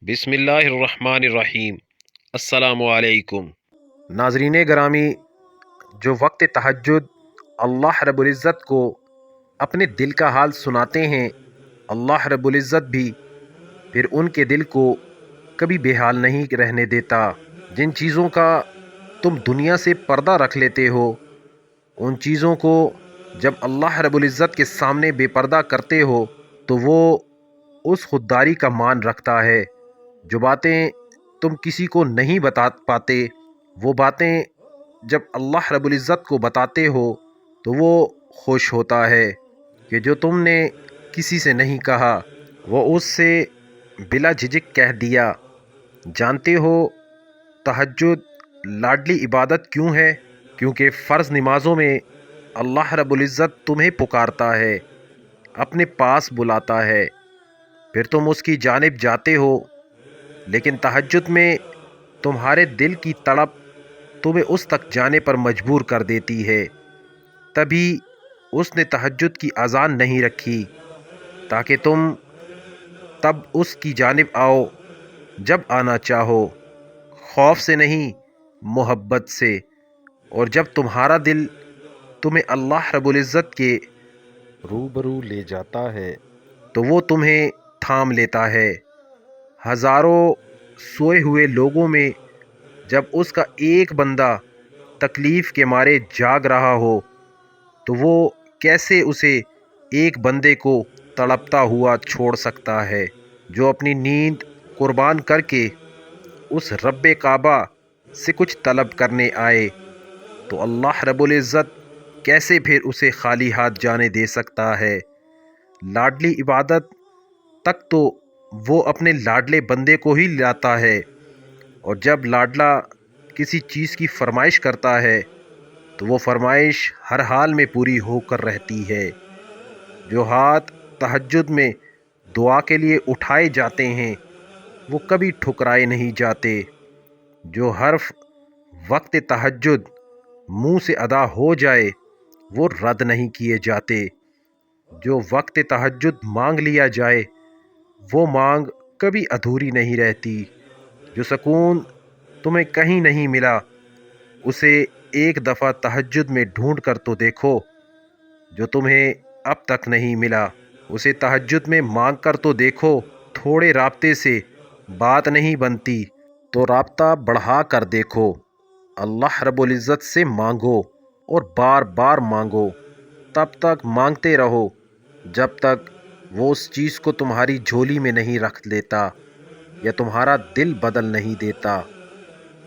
بسم اللہ الرحمن الرحیم۔ السلام علیکم ناظرین گرامی، جو وقت تہجد اللہ رب العزت کو اپنے دل کا حال سناتے ہیں، اللہ رب العزت بھی پھر ان کے دل کو کبھی بے حال نہیں رہنے دیتا۔ جن چیزوں کا تم دنیا سے پردہ رکھ لیتے ہو، ان چیزوں کو جب اللہ رب العزت کے سامنے بے پردہ کرتے ہو تو وہ اس خودداری کا مان رکھتا ہے۔ جو باتیں تم کسی کو نہیں بتا پاتے، وہ باتیں جب اللہ رب العزت کو بتاتے ہو تو وہ خوش ہوتا ہے کہ جو تم نے کسی سے نہیں کہا وہ اس سے بلا جھجک کہہ دیا۔ جانتے ہو تہجد لاڈلی عبادت کیوں ہے؟ کیونکہ فرض نمازوں میں اللہ رب العزت تمہیں پکارتا ہے، اپنے پاس بلاتا ہے، پھر تم اس کی جانب جاتے ہو، لیکن تہجد میں تمہارے دل کی تڑپ تمہیں اس تک جانے پر مجبور کر دیتی ہے۔ تبھی اس نے تہجد کی اذان نہیں رکھی تاکہ تم تب اس کی جانب آؤ جب آنا چاہو، خوف سے نہیں محبت سے، اور جب تمہارا دل تمہیں اللہ رب العزت کے روبرو لے جاتا ہے تو وہ تمہیں تھام لیتا ہے۔ ہزاروں سوئے ہوئے لوگوں میں جب اس کا ایک بندہ تکلیف کے مارے جاگ رہا ہو تو وہ کیسے اسے ایک بندے کو تڑپتا ہوا چھوڑ سکتا ہے جو اپنی نیند قربان کر کے اس رب کعبہ سے کچھ طلب کرنے آئے، تو اللہ رب العزت کیسے پھر اسے خالی ہاتھ جانے دے سکتا ہے؟ لاڈلی عبادت تک تو وہ اپنے لاڈلے بندے کو ہی لاتا ہے، اور جب لاڈلا کسی چیز کی فرمائش کرتا ہے تو وہ فرمائش ہر حال میں پوری ہو کر رہتی ہے۔ جو ہاتھ تہجد میں دعا کے لیے اٹھائے جاتے ہیں وہ کبھی ٹھکرائے نہیں جاتے۔ جو حرف وقت تہجد منہ سے ادا ہو جائے وہ رد نہیں کیے جاتے۔ جو وقت تہجد مانگ لیا جائے وہ مانگ کبھی ادھوری نہیں رہتی۔ جو سکون تمہیں کہیں نہیں ملا اسے ایک دفعہ تہجد میں ڈھونڈ کر تو دیکھو۔ جو تمہیں اب تک نہیں ملا اسے تہجد میں مانگ کر تو دیکھو۔ تھوڑے رابطے سے بات نہیں بنتی تو رابطہ بڑھا کر دیکھو۔ اللہ رب العزت سے مانگو اور بار بار مانگو، تب تک مانگتے رہو جب تک وہ اس چیز کو تمہاری جھولی میں نہیں رکھ لیتا یا تمہارا دل بدل نہیں دیتا۔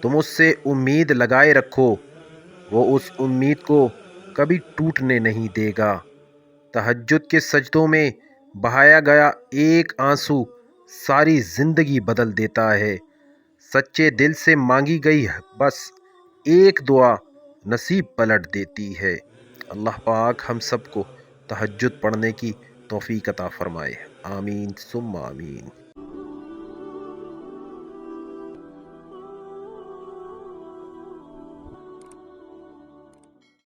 تم اس سے امید لگائے رکھو، وہ اس امید کو کبھی ٹوٹنے نہیں دے گا۔ تہجد کے سجدوں میں بہایا گیا ایک آنسو ساری زندگی بدل دیتا ہے۔ سچے دل سے مانگی گئی بس ایک دعا نصیب پلٹ دیتی ہے۔ اللہ پاک ہم سب کو تہجد پڑھنے کی توفیق عطا فرمائے۔ آمین ثم آمین۔